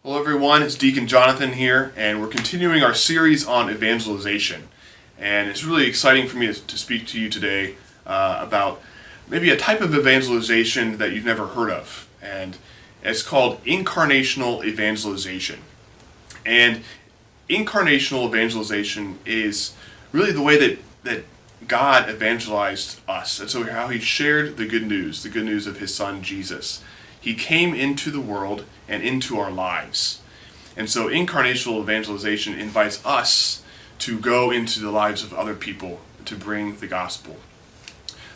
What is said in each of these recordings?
Hello everyone, it's Deacon Jonathan here, and we're continuing our series on evangelization. And it's really exciting for me to speak to you today about maybe a type of evangelization that you've never heard of. And it's called Incarnational Evangelization. And Incarnational Evangelization is really the way that God evangelized us. And so how He shared the good news of His Son Jesus. He came into the world and into our lives. And so incarnational evangelization invites us to go into the lives of other people to bring the gospel.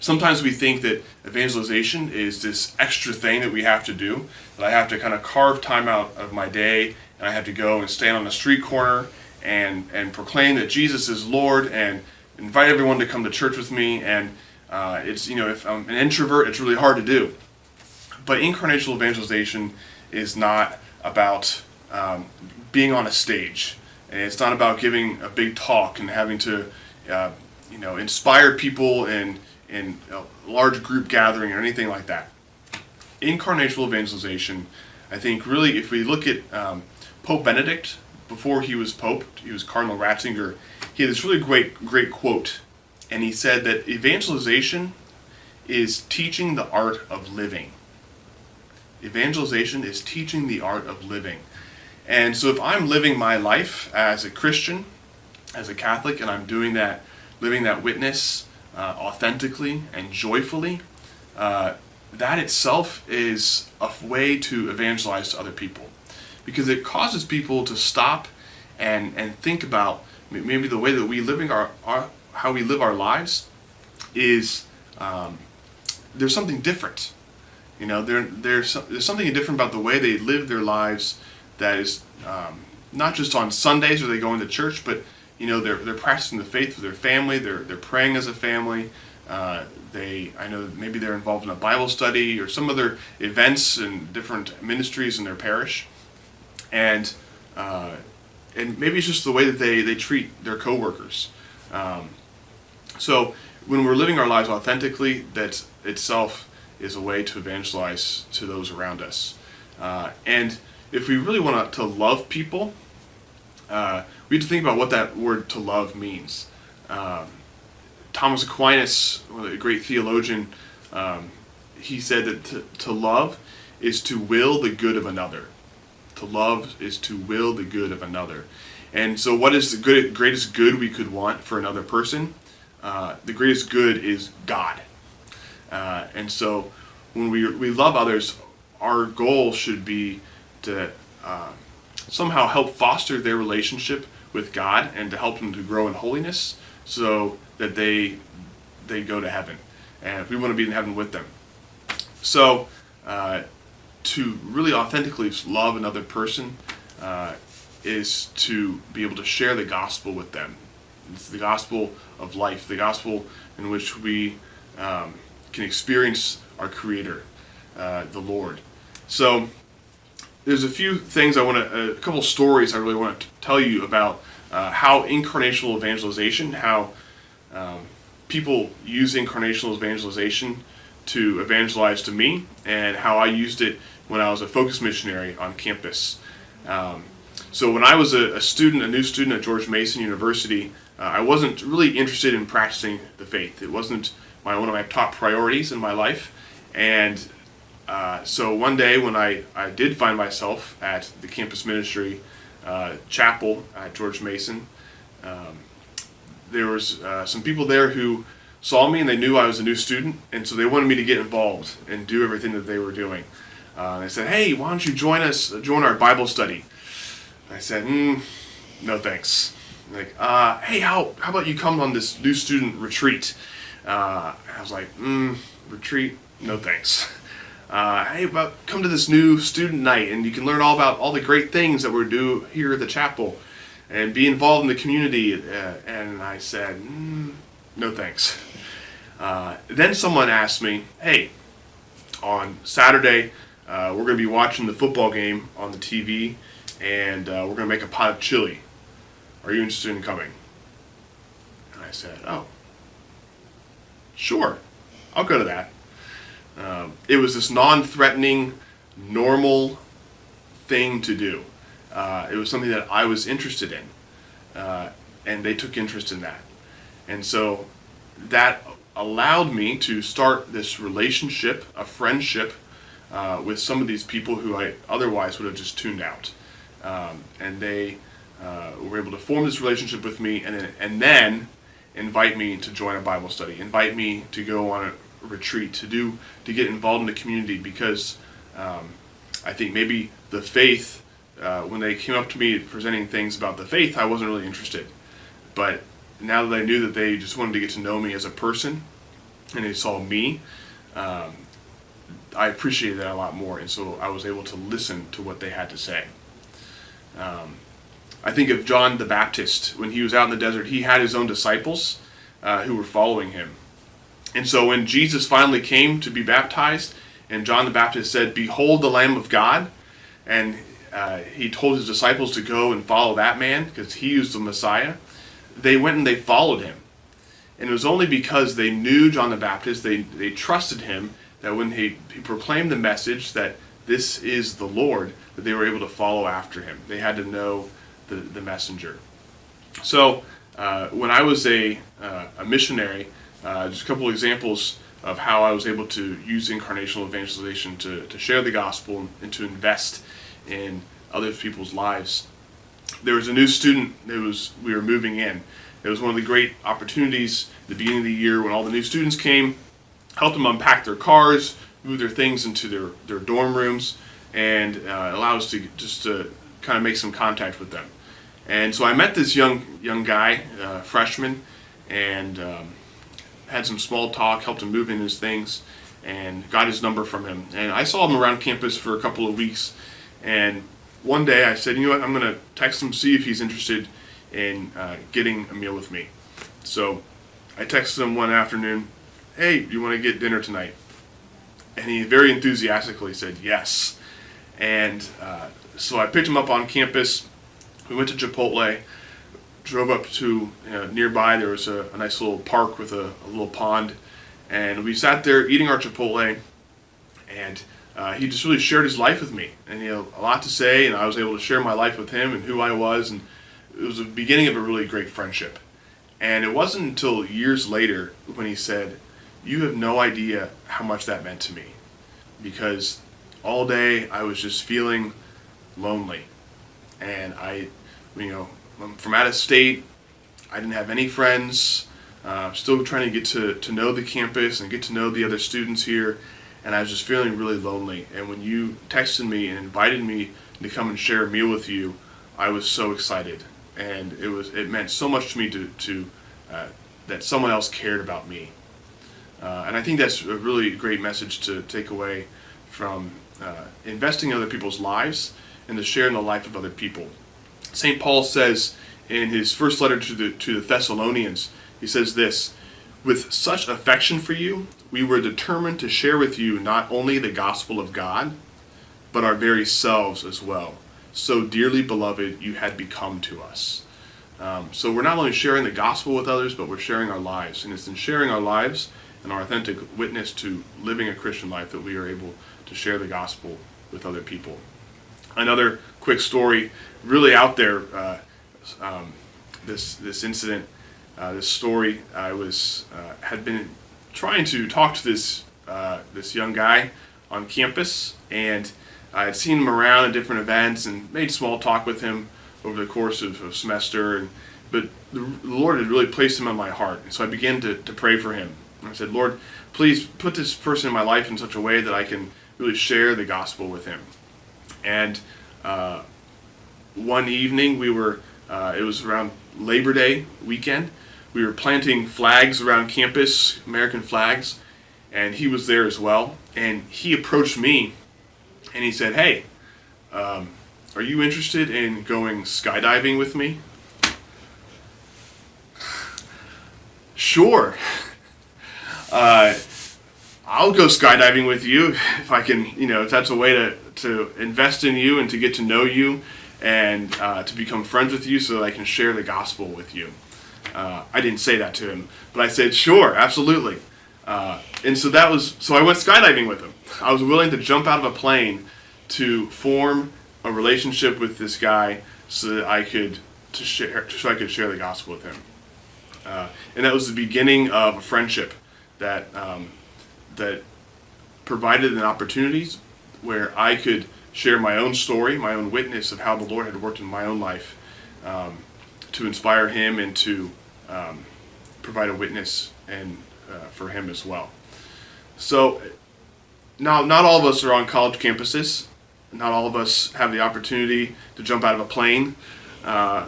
Sometimes we think that evangelization is this extra thing that we have to do, that I have to kind of carve time out of my day, and I have to go and stand on a street corner and proclaim that Jesus is Lord and invite everyone to come to church with me. And if I'm an introvert, it's really hard to do. But incarnational evangelization is not about being on a stage. And it's not about giving a big talk and having to, inspire people in a large group gathering or anything like that. Incarnational evangelization, I think, really, if we look at Pope Benedict, before he was Pope, he was Cardinal Ratzinger, he had this really great quote. And he said that evangelization is teaching the art of living. Evangelization is teaching the art of living. And so if I'm living my life as a Christian, as a Catholic, and I'm doing that, living that witness authentically and joyfully, that itself is a way to evangelize to other people. Because it causes people to stop and think about maybe the way that we how we live our lives is there's something different. There's something different about the way they live their lives that is not just on Sundays where they go into church, but they're practicing the faith with their family. They're praying as a family. I know maybe they're involved in a Bible study or some other events and different ministries in their parish, and maybe it's just the way that they treat their coworkers. So when we're living our lives authentically, that itself is a way to evangelize to those around us. And if we really want to love people, we have to think about what that word to love means. Thomas Aquinas, a great theologian, he said that to love is to will the good of another. To love is to will the good of another. And so what is the greatest good we could want for another person? The greatest good is God. And so when we love others, our goal should be to somehow help foster their relationship with God and to help them to grow in holiness so that they go to heaven. And we want to be in heaven with them. So to really authentically love another person is to be able to share the gospel with them. It's the gospel of life, the gospel in which we can experience our Creator, the Lord. So there's a few things a couple stories I really want to tell you about how incarnational evangelization, how people use incarnational evangelization to evangelize to me, and how I used it when I was a focus missionary on campus. So when I was a new student at George Mason University, I wasn't really interested in practicing the faith. It wasn't one of my top priorities in my life. And so one day when I did find myself at the campus ministry chapel at George Mason, there was some people there who saw me and they knew I was a new student, and so they wanted me to get involved and do everything that they were doing. They said, "Hey, why don't you join our Bible study?" I said, "No thanks." Like, "Hey, how about you come on this new student retreat?" I was like, "Retreat? No thanks." "Hey, come to this new student night and you can learn all about all the great things that we do here at the chapel and be involved in the community." And I said, "No thanks." Then someone asked me, "Hey, on Saturday, we're going to be watching the football game on the TV, and we're going to make a pot of chili. Are you interested in coming?" And I said, "Oh, sure, I'll go to that." It was this non-threatening, normal thing to do. It was something that I was interested in, and they took interest in that. And so that allowed me to start this relationship, a friendship, with some of these people who I otherwise would have just tuned out. And they were able to form this relationship with me, and then invite me to join a Bible study, invite me to go on a retreat, to get involved in the community, because I think maybe the faith, when they came up to me presenting things about the faith, I wasn't really interested. But now that I knew that they just wanted to get to know me as a person, and they saw me, I appreciated that a lot more, and so I was able to listen to what they had to say. I think of John the Baptist. When he was out in the desert, he had his own disciples who were following him. And so when Jesus finally came to be baptized, and John the Baptist said, "Behold the Lamb of God," and he told his disciples to go and follow that man, because he was the Messiah, they went and they followed him. And it was only because they knew John the Baptist, they trusted him, that when he proclaimed the message that this is the Lord, that they were able to follow after him. They had to know the messenger. So when I was a missionary, just a couple of examples of how I was able to use Incarnational Evangelization to share the gospel and to invest in other people's lives. There was a new student we were moving in. It was one of the great opportunities at the beginning of the year when all the new students came, helped them unpack their cars, move their things into their dorm rooms, and allow us to just to kind of make some contact with them. And so I met this young guy, freshman, and had some small talk, helped him move in his things, and got his number from him. And I saw him around campus for a couple of weeks, and one day I said, you know what, I'm going to text him, see if he's interested in getting a meal with me. So I texted him one afternoon, "Hey, do you want to get dinner tonight?" And he very enthusiastically said yes. And so I picked him up on campus. We went to Chipotle, drove up to nearby. There was a nice little park with a little pond. And we sat there eating our Chipotle. And he just really shared his life with me. And he had a lot to say, and I was able to share my life with him and who I was. And it was the beginning of a really great friendship. And it wasn't until years later when he said, "You have no idea how much that meant to me." Because all day I was just feeling lonely. And I'm from out of state. I didn't have any friends. Still trying to get to know the campus and get to know the other students here. And I was just feeling really lonely. And when you texted me and invited me to come and share a meal with you, I was so excited. And it meant so much to me to that someone else cared about me. And I think that's a really great message to take away from investing in other people's lives and to share in the life of other people. St. Paul says in his first letter to the Thessalonians, he says this: "With such affection for you, we were determined to share with you not only the gospel of God, but our very selves as well. So dearly beloved, you had become to us." So we're not only sharing the gospel with others, but we're sharing our lives. And it's in sharing our lives and our authentic witness to living a Christian life that we are able to share the gospel with other people. Another quick story, really out there, this incident, this story. I had been trying to talk to this young guy on campus, and I had seen him around at different events and made small talk with him over the course of a semester. But the Lord had really placed him on my heart, and so I began to pray for him. And I said, "Lord, please put this person in my life in such a way that I can really share the gospel with him." And one evening it was around Labor Day weekend. We were planting flags around campus, American flags, and he was there as well. And he approached me and he said, "Hey, are you interested in going skydiving with me?" Sure. I'll go skydiving with you if I can, if that's a way to invest in you and to get to know you and to become friends with you so that I can share the gospel with you. I didn't say that to him, but I said, "Sure, absolutely." And so I went skydiving with him. I was willing to jump out of a plane to form a relationship with this guy so that I could share the gospel with him. And that was the beginning of a friendship that that provided an opportunity where I could share my own story, my own witness of how the Lord had worked in my own life, to inspire him and to provide a witness and for him as well. So now, not all of us are on college campuses. Not all of us have the opportunity to jump out of a plane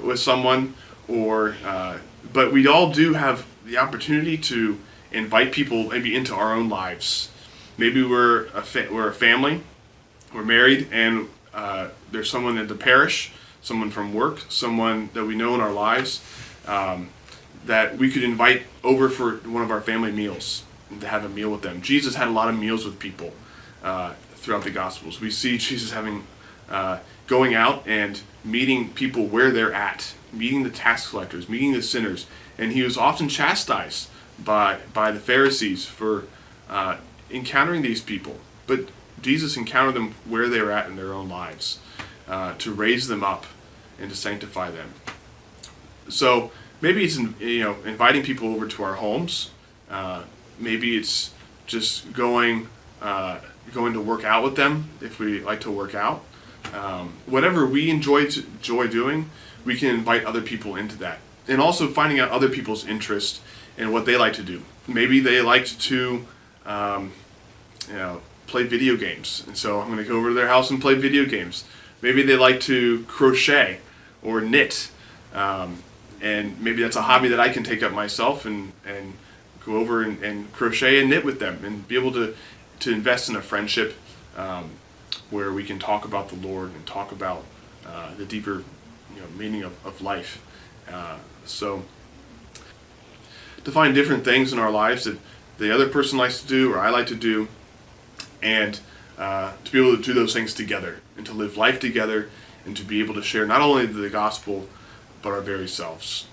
with someone, but we all do have the opportunity to invite people maybe into our own lives. Maybe we're a family, we're married, and there's someone in the parish, someone from work, someone that we know in our lives, that we could invite over for one of our family meals and to have a meal with them. Jesus had a lot of meals with people throughout the Gospels. We see Jesus going out and meeting people where they're at, meeting the tax collectors, meeting the sinners, and he was often chastised by the Pharisees for encountering these people. But Jesus encountered them where they were at in their own lives, to raise them up and to sanctify them. So maybe it's inviting people over to our homes. Maybe it's just going to work out with them if we like to work out. Whatever we enjoy doing, we can invite other people into that. And also finding out other people's interest in what they like to do. Maybe they like to play video games, and so I'm going to go over to their house and play video games. Maybe they like to crochet or knit, and maybe that's a hobby that I can take up myself and go over and crochet and knit with them and be able to invest in a friendship where we can talk about the Lord and talk about the deeper meaning of life. So to find different things in our lives that the other person likes to do or I like to do, and to be able to do those things together and to live life together and to be able to share not only the gospel but our very selves.